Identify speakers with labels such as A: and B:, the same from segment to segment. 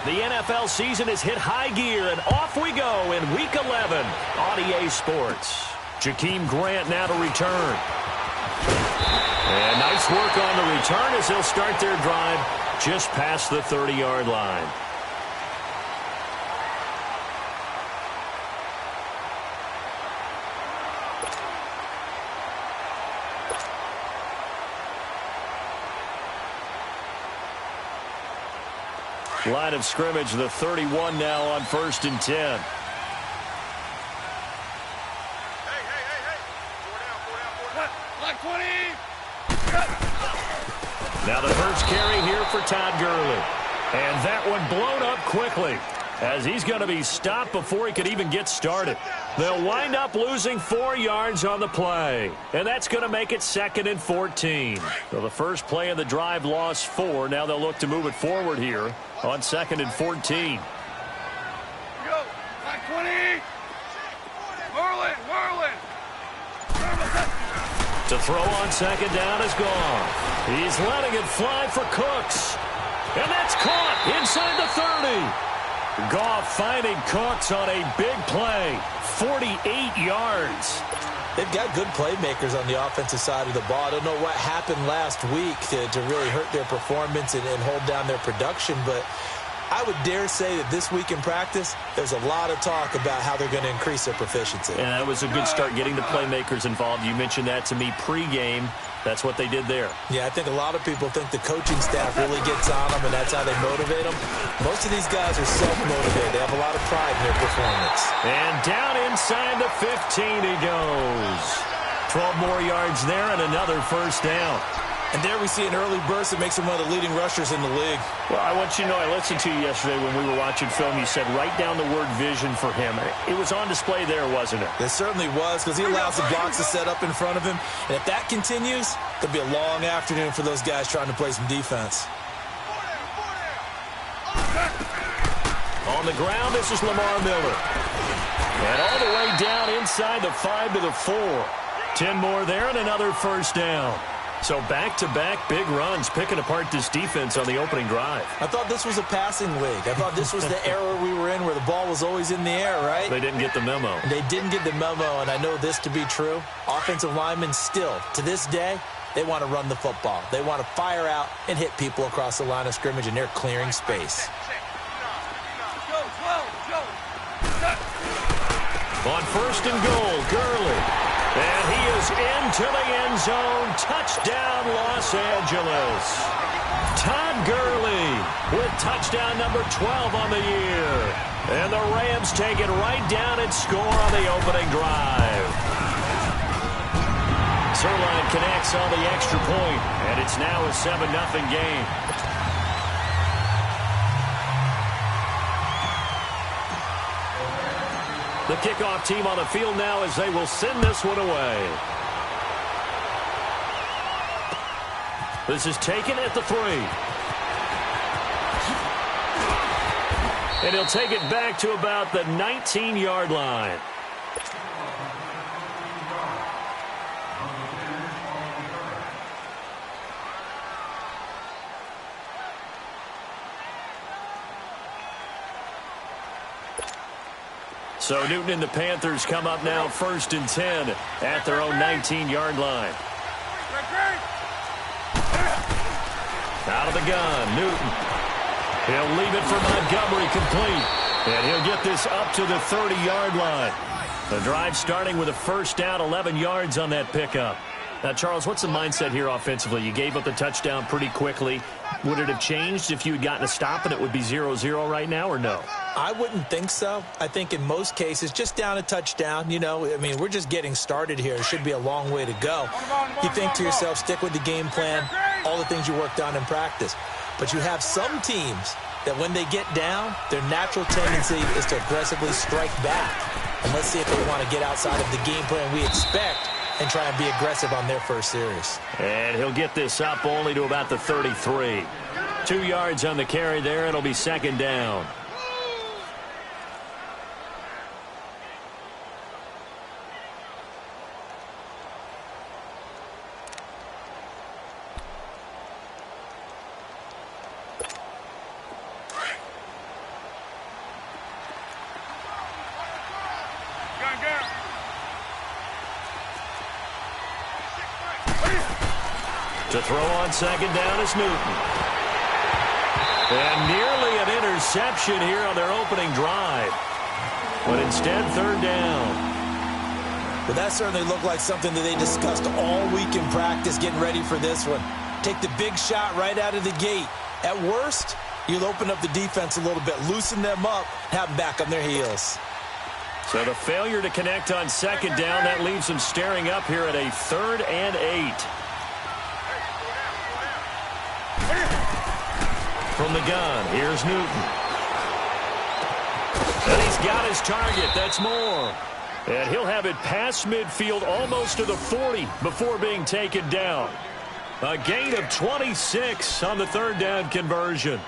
A: The NFL season has hit high gear, and off we go in Week 11 on EA Sports. Jakeem Grant now to return. And nice work on the return as they'll start their drive just past the 30-yard line. Line of scrimmage, the 31 now on 1st and 10. Now the first carry here for Todd Gurley. And that one blown up quickly as he's going to be stopped before he could even get started. They'll wind up losing 4 yards on the play. And that's going to make it 2nd and 14. So the first play of the drive lost 4. Now they'll look to move it forward here on 2nd and 14.
B: Go, 20. Whirling.
A: To throw on 2nd down is gone. He's letting it fly for Cooks. And that's caught inside the 30. Goff finding Cooks on a big play. 48 yards.
C: They've got good playmakers on the offensive side of the ball. I don't know what happened last week to really hurt their performance and hold down their production, but I would dare say that this week in practice, there's a lot of talk about how they're going to increase their proficiency.
A: And that was a good start getting the playmakers involved. You mentioned that to me pregame. That's what they did there.
C: Yeah, I think a lot of people think the coaching staff really gets on them, and that's how they motivate them. Most of these guys are self-motivated. They have a lot of pride in their performance.
A: And down inside the 15 he goes. 12 more yards there and another first down.
C: And there we see an early burst that makes him one of the leading rushers in the league.
A: Well, I want you to know, I listened to you yesterday when we were watching film. You said write down the word vision for him. It was on display there, wasn't it?
C: It certainly was, because he allows the blocks to set up in front of him. And if that continues, it could be a long afternoon for those guys trying to play some defense.
A: On the ground, this is Lamar Miller. And all the way down inside the 5 to the 4. 10 more there and another first down. So back-to-back big runs picking apart this defense on the opening drive.
C: I thought this was a passing league. I thought this was the era we were in where the ball was always in the air, right?
A: They didn't get the memo.
C: They didn't get the memo, and I know this to be true. Offensive linemen still, to this day, they want to run the football. They want to fire out and hit people across the line of scrimmage, and they're clearing space.
A: On 1st and goal, Gurley. And he is into the end zone. Touchdown, Los Angeles. Todd Gurley with touchdown number 12 on the year. And the Rams take it right down and score on the opening drive. Zerline connects on the extra point, and it's now a 7-0 game. The kickoff team on the field now as they will send this one away. This is taken at the 3. And he'll take it back to about the 19-yard line. So Newton and the Panthers come up now 1st and 10 at their own 19-yard line. Out of the gun, Newton. He'll leave it for Montgomery complete. And he'll get this up to the 30-yard line. The drive starting with a first down, 11 yards on that pickup. Now, Charles, what's the mindset here offensively? You gave up the touchdown pretty quickly. Would it have changed if you had gotten a stop and it would be 0-0 right now, or no?
C: I wouldn't think so. I think in most cases, just down a touchdown, you know, I mean, we're just getting started here. It should be a long way to go. You think to yourself, stick with the game plan, all the things you worked on in practice. But you have some teams that when they get down, their natural tendency is to aggressively strike back. And let's see if they want to get outside of the game plan we expect and try and be aggressive on their first series.
A: And he'll get this up only to about the 33. 2 yards on the carry there. It'll be 2nd down. To throw on second down is Newton. And nearly an interception here on their opening drive. But instead, third down.
C: Well, that certainly looked like something that they discussed all week in practice getting ready for this one. Take the big shot right out of the gate. At worst, you'll open up the defense a little bit, loosen them up, have them back on their heels.
A: So the failure to connect on second down, that leaves them staring up here at a 3rd and 8. From the gun, here's Newton. And he's got his target. That's Moore. And he'll have it past midfield almost to the 40 before being taken down. A gain of 26 on the 3rd down conversion.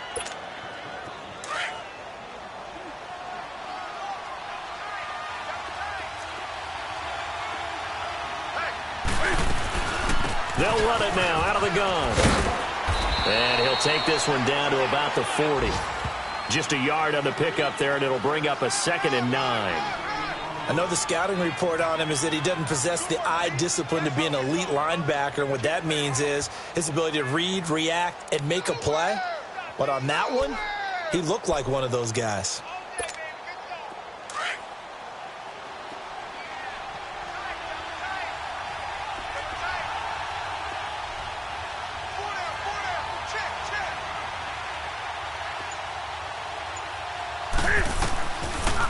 A: They'll run it now out of the gun. And he'll take this one down to about the 40. Just a yard on the pickup there, and it'll bring up a 2nd and 9.
C: I know the scouting report on him is that he doesn't possess the eye discipline to be an elite linebacker. And what that means is his ability to read, react, and make a play. But on that one, he looked like one of those guys.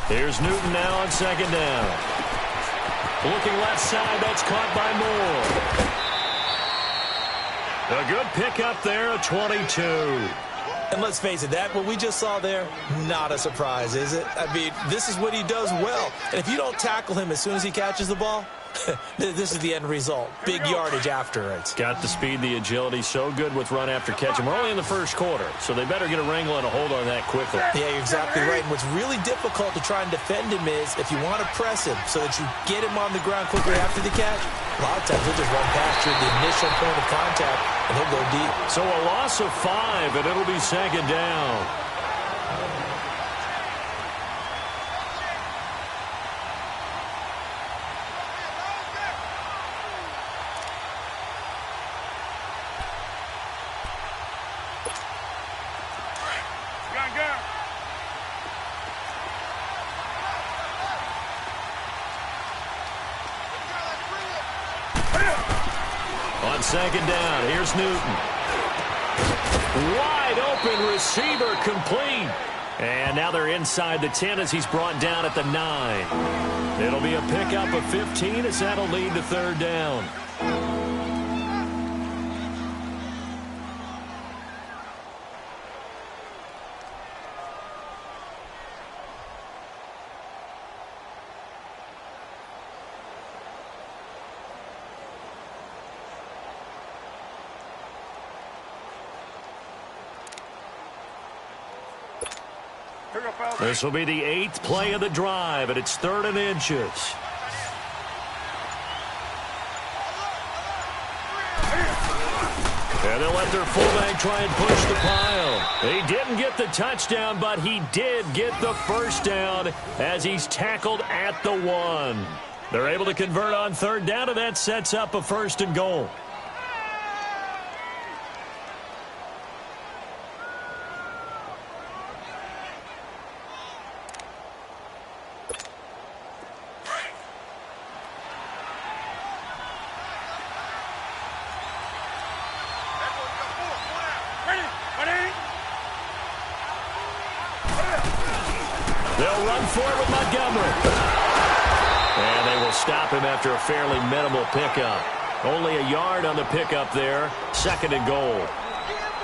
A: Here's Newton now on second down. Looking left side, that's caught by Moore. A good pickup there at 22.
C: And let's face it, that what we just saw there, not a surprise, is it? I mean, this is what he does well. And if you don't tackle him as soon as he catches the ball, this is the end result. Big yardage afterwards.
A: Got the speed, the agility, so good with run after catch. And we're only in the first quarter, so they better get a wrangle and a hold on that quickly.
C: Yeah, you're exactly right. And what's really difficult to try and defend him is if you want to press him so that you get him on the ground quickly after the catch, a lot of times he'll just run past you at the initial point of contact, and he'll go deep.
A: So a loss of 5, and it'll be second down. Second down, here's Newton. Wide open receiver complete. And now they're inside the 10 as he's brought down at the 9. It'll be a pickup of 15 as that'll lead to third down. This will be the 8th play of the drive, and it's 3rd and inches. And they'll let their fullback try and push the pile. He didn't get the touchdown, but he did get the first down as he's tackled at the 1. They're able to convert on third down, and that sets up a 1st and goal. They'll run for it with Montgomery. And they will stop him after a fairly minimal pickup. Only a yard on the pickup there. 2nd and goal.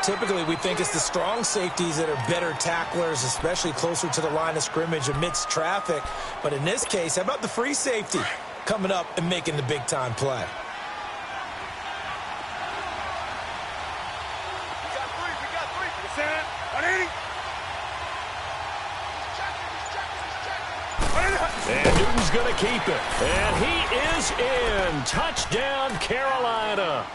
C: Typically, we think it's the strong safeties that are better tacklers, especially closer to the line of scrimmage amidst traffic. But in this case, how about the free safety coming up and making the big-time play?
B: We got three.
A: And Newton's going to keep it. And he is in. Touchdown, Carolina.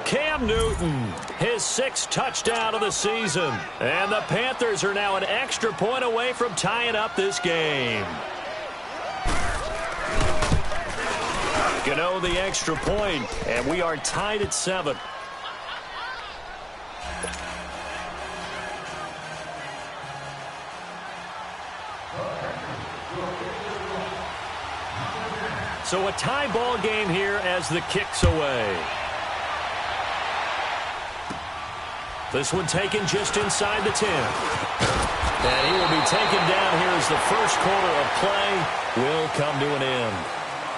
A: Cam Newton, his 6th touchdown of the season. And the Panthers are now an extra point away from tying up this game. Gano the extra point, and we are tied at 7. So a tie ball game here as the kick's away. This one taken just inside the 10. And he will be taken down here as the first quarter of play will come to an end.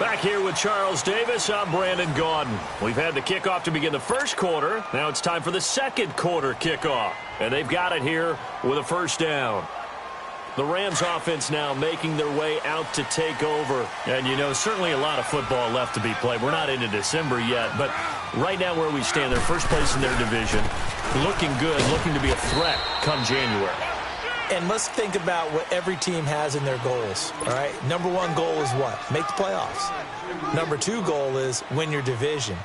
A: Back here with Charles Davis, I'm Brandon Gaudin. We've had the kickoff to begin the first quarter. Now it's time for the second quarter kickoff. And they've got it here with a first down. The Rams offense now making their way out to take over. And, you know, certainly a lot of football left to be played. We're not into December yet, but right now where we stand, they're first place in their division. Looking good, looking to be a threat come January.
C: And let's think about what every team has in their goals, all right? Number one goal is what? Make the playoffs. Number two goal is win your division.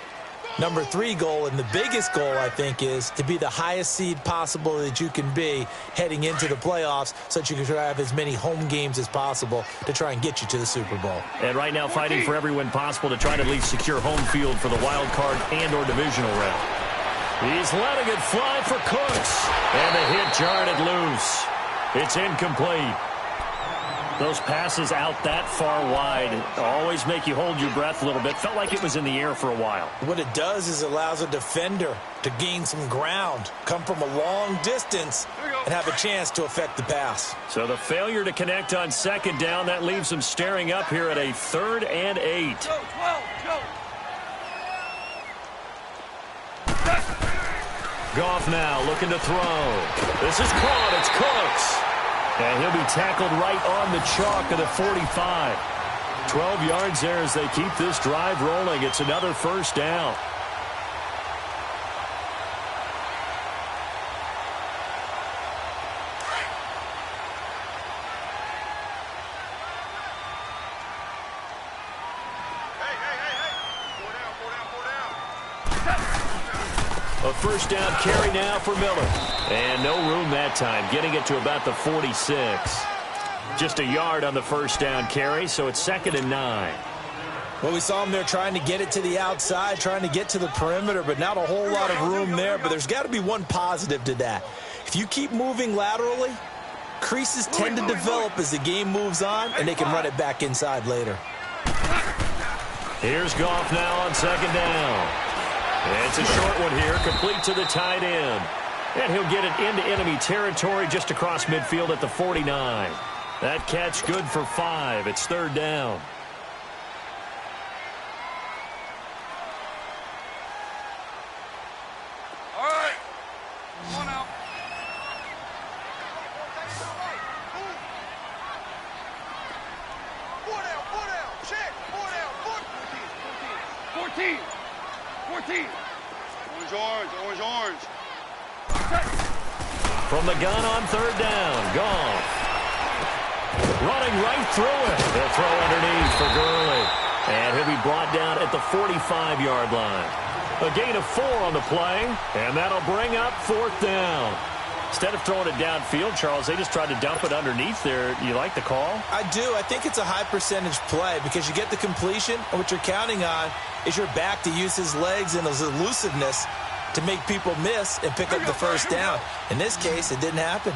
C: Number three goal, and the biggest goal, I think, is to be the highest seed possible that you can be heading into the playoffs so that you can try to have as many home games as possible to try and get you to the Super Bowl.
A: And right now fighting for every win possible to try to at least secure home field for the wild card and or divisional round. He's letting it fly for Cooks. And the hit jarred it loose. It's incomplete. Those passes out that far wide always make you hold your breath a little bit. Felt like it was in the air for a while.
C: What it does is it allows a defender to gain some ground, come from a long distance, and have a chance to affect the pass.
A: So the failure to connect on second down, that leaves them staring up here at a 3rd and 8. Goff now looking to throw. This is caught. It's Cooks. And he'll be tackled right on the chalk of the 45. 12 yards there as they keep this drive rolling. It's another first down. A first down carry now for Miller. And no room that time, getting it to about the 46. Just a yard on the first down carry, so it's 2nd and 9.
C: Well, we saw him there trying to get it to the outside, trying to get to the perimeter, but not a whole lot of room there. But there's got to be one positive to that. If you keep moving laterally, creases tend to develop as the game moves on, and they can run it back inside later.
A: Here's Goff now on 2nd down. It's a short one here, complete to the tight end. And he'll get it into enemy territory just across midfield at the 49. That catch good for 5. It's 3rd down.
B: All right. Come on out. Four down. Check. 4 down. 14. 14. Orange.
A: From the gun on 3rd down, Goff. Running right through it. They'll throw underneath for Gurley. And he'll be brought down at the 45-yard line. A gain of 4 on the play, and that'll bring up 4th down. Instead of throwing it downfield, Charles, they just tried to dump it underneath there. You like the call?
C: I do. I think it's a high percentage play because you get the completion, and what you're counting on is your back to use his legs and his elusiveness to make people miss and pick up the first down. In this case, it didn't happen.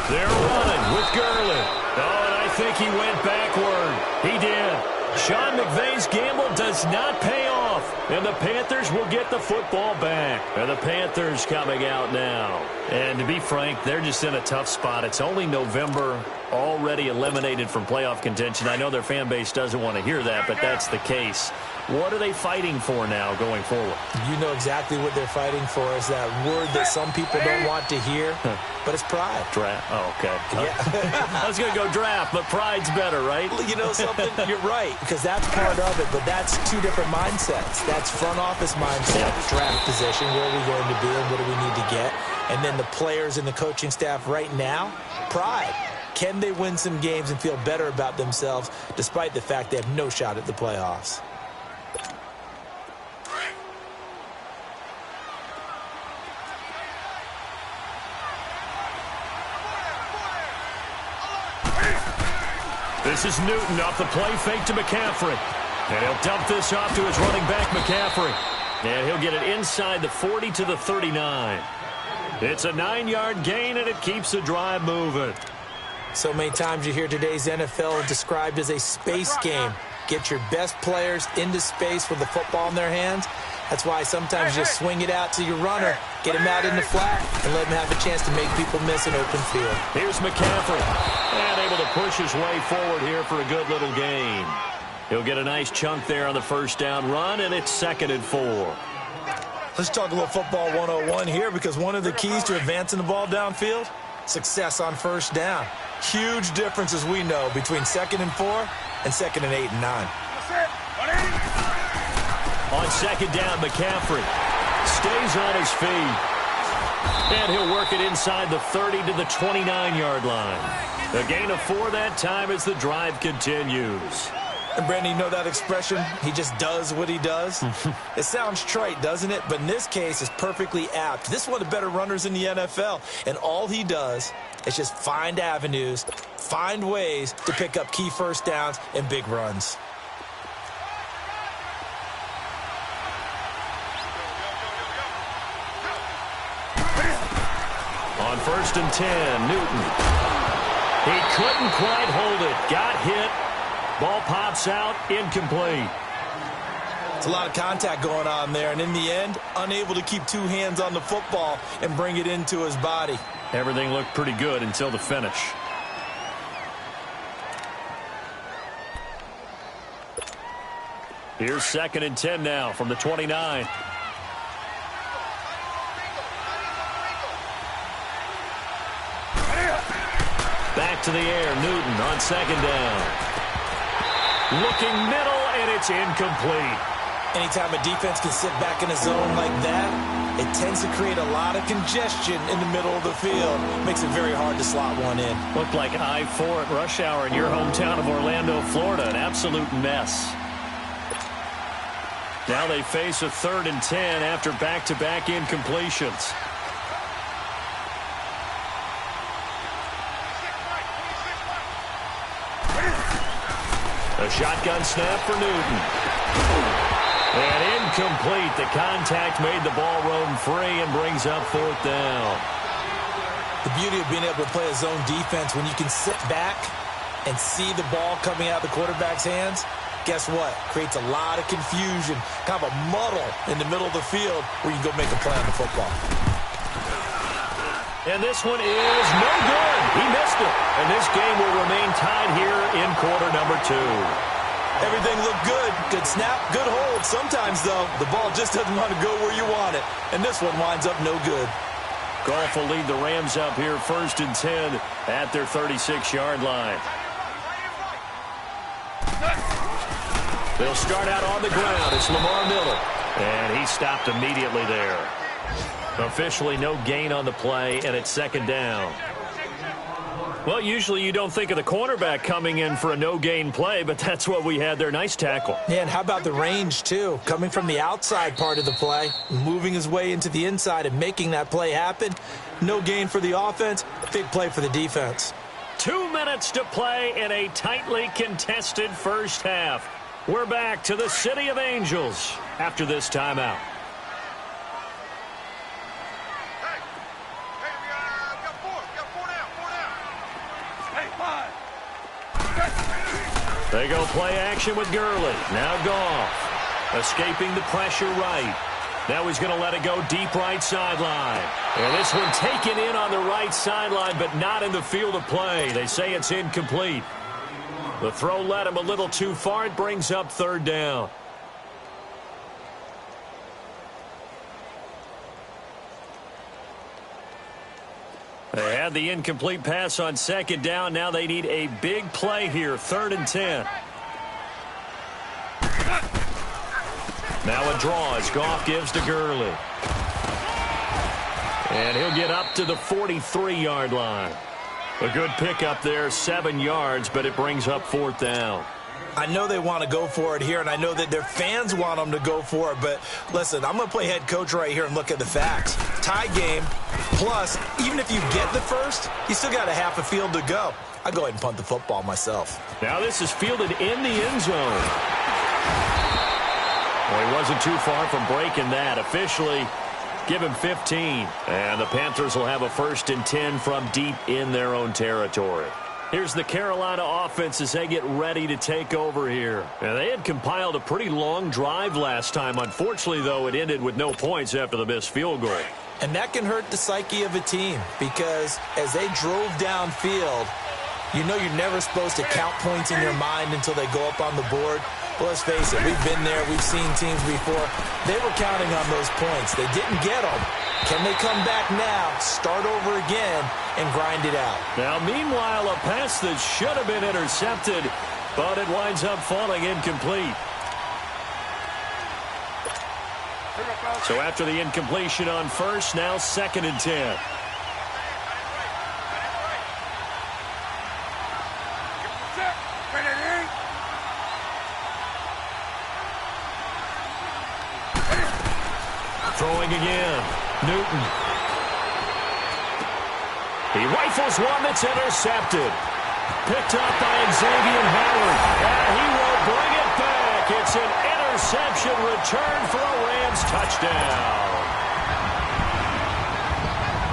A: They're running with Gurley. Oh, and I think he went backward. He did. Sean McVay's gamble does not pay off, and the Panthers will get the football back. And the Panthers coming out now. And to be frank, they're just in a tough spot. It's only November, already eliminated from playoff contention. I know their fan base doesn't want to hear that, but that's the case. What are they fighting for now going forward?
C: You know exactly what they're fighting for is that word that some people don't want to hear, but it's pride.
A: Draft. Oh, okay.
C: Yeah.
A: I was going to go draft, but pride's better, right?
C: You know something? You're right, because that's part of it, but that's two different mindsets. That's front office mindset, draft position, where are we going to be and what do we need to get? And then the players and the coaching staff right now, pride. Can they win some games and feel better about themselves despite the fact they have no shot at the playoffs?
A: This is Newton off the play fake to McCaffrey. And he'll dump this off to his running back, McCaffrey. And he'll get it inside the 40 to the 39. It's a 9-yard gain, and it keeps the drive moving.
C: So many times you hear today's NFL described as a space game. Get your best players into space with the football in their hands. That's why sometimes you just swing it out to your runner, get him out in the flat, and let him have a chance to make people miss an open field.
A: Here's McCaffrey, and able to push his way forward here for a good little gain. He'll get a nice chunk there on the first down run, and it's 2nd and 4.
C: Let's talk a little football 101 here, because one of the keys to advancing the ball downfield, success on first down. Huge difference, as we know, between 2nd and 4 and 2nd and 8 and 9.
A: On 2nd down, McCaffrey stays on his feet. And he'll work it inside the 30 to the 29-yard line. A gain of 4 that time as the drive continues.
C: And, Brandon, you know that expression, he just does what he does? It sounds trite, doesn't it? But in this case, it's perfectly apt. This is one of the better runners in the NFL. And all he does is just find avenues, find ways to pick up key first downs and big runs.
A: On 1st and 10, Newton. He couldn't quite hold it. Got hit. Ball pops out, incomplete.
C: It's a lot of contact going on there, and in the end, unable to keep 2 hands on the football and bring it into his body.
A: Everything looked pretty good until the finish. Here's 2nd and 10 now from the 29. Back to the air, Newton on 2nd down. Looking middle, and it's incomplete.
C: Anytime a defense can sit back in a zone like that, it tends to create a lot of congestion in the middle of the field. Makes it very hard to slot one in.
A: Looked like I-4 at rush hour in your hometown of Orlando, Florida. An absolute mess. Now they face a 3rd and 10 after back-to-back incompletions. A shotgun snap for Newton. And incomplete. The contact made the ball roam free and brings up 4th down.
C: The beauty of being able to play a zone defense when you can sit back and see the ball coming out of the quarterback's hands, guess what? Creates a lot of confusion, kind of a muddle in the middle of the field where you can go make a play on the football.
A: And this one is no good. He missed it. And this game will remain tied here in quarter number 2.
C: Everything looked good. Good snap, good hold. Sometimes, though, the ball just doesn't want to go where you want it. And this one winds up no good.
A: Goff will lead the Rams up here 1st and 10 at their 36-yard line. They'll start out on the ground. It's Lamar Miller. And he stopped immediately there. Officially no gain on the play, and it's 2nd down. Well, usually you don't think of the cornerback coming in for a no-gain play, but that's what we had there. Nice tackle.
C: Yeah, and how about the range, too? Coming from the outside part of the play, moving his way into the inside and making that play happen. No gain for the offense, big play for the defense.
A: 2 minutes to play in a tightly contested first half. We're back to the City of Angels after this timeout. They go play action with Gurley. Now Goff. Escaping the pressure right. Now he's going to let it go deep right sideline. And this one taken in on the right sideline, but not in the field of play. They say it's incomplete. The throw led him a little too far. It brings up 3rd down. They had the incomplete pass on 2nd down. Now they need a big play here. 3rd and 10. Now a draw as Goff gives to Gurley. And he'll get up to the 43-yard line. A good pickup there, 7 yards, but it brings up 4th down.
C: I know they want to go for it here, and I know that their fans want them to go for it, but listen, I'm going to play head coach right here and look at the facts. Tie game, plus, even if you get the first, you still got a half a field to go. I'll go ahead and punt the football myself.
A: Now this is fielded in the end zone. Well, he wasn't too far from breaking that. Officially, give him 15. And the Panthers will have a 1st and 10 from deep in their own territory. Here's the Carolina offense as they get ready to take over here. And they had compiled a pretty long drive last time. Unfortunately, though, it ended with no points after the missed field goal.
C: And that can hurt the psyche of a team because as they drove downfield, you know you're never supposed to count points in your mind until they go up on the board. Well, let's face it, we've been there. We've seen teams before. They were counting on those points. They didn't get them. Can they come back now, start over again, and grind it out?
A: Now, meanwhile, a pass that should have been intercepted, but it winds up falling incomplete. So after the incompletion on first, now 2nd and 10. Throwing again, Newton. He rifles one that's intercepted. Picked up by Xavier Howard. And he will bring it back. It's an interception return for a Rams touchdown.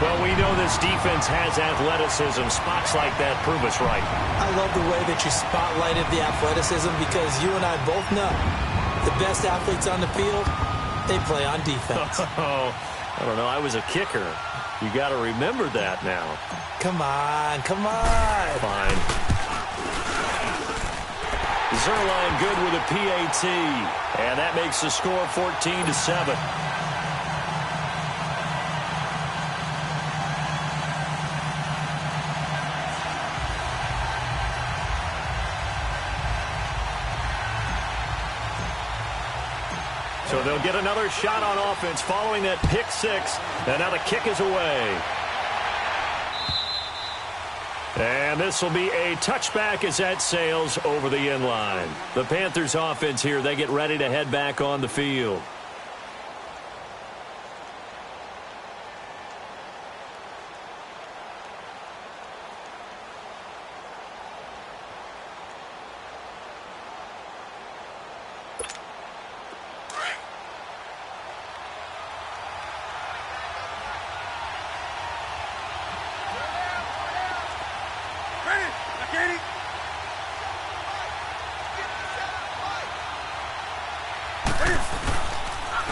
A: Well, we know this defense has athleticism. Spots like that prove us right.
C: I love the way that you spotlighted the athleticism because you and I both know the best athletes on the field, they play on defense.
A: Oh, I don't know. I was a kicker. You got to remember that now.
C: Come on, come on.
A: Fine. Zerline good with a PAT. And that makes the score 14-7. So they'll get another shot on offense following that pick six. And now the kick is away. And this will be a touchback as that sails over the end line. The Panthers offense here, they get ready to head back on the field.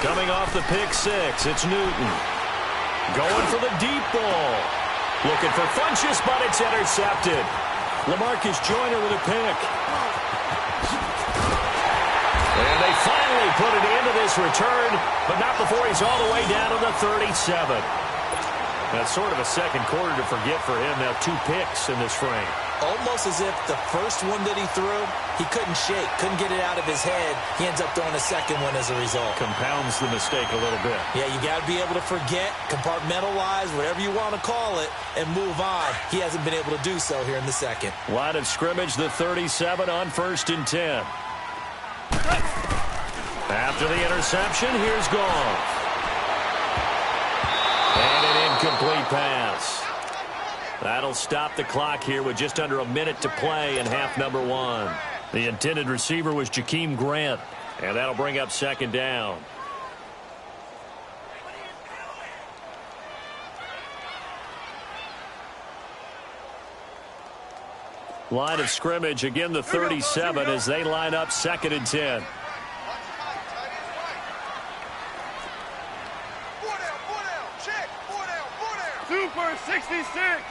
A: Coming off the pick six, it's Newton. Going for the deep ball. Looking for Funchess, but it's intercepted. LaMarcus Joyner with a pick. And they finally put it into this return, but not before he's all the way down to the 37. That's sort of a second quarter to forget for him. Now 2 picks in this frame.
C: Almost as if the first one that he threw, he couldn't shake, couldn't get it out of his head. He ends up throwing a second one as a result.
A: Compounds the mistake a little bit.
C: Yeah, you got to be able to forget, compartmentalize, whatever you want to call it, and move on. He hasn't been able to do so here in the second.
A: Line of scrimmage, the 37 on 1st and 10. After the interception, here's Goff. And an incomplete pass. That'll stop the clock here with just under a minute to play in half number 1. The intended receiver was Jakeem Grant, and that'll bring up 2nd down. Line of scrimmage, again the 37 as they line up 2nd and 10.
B: 2 for 66.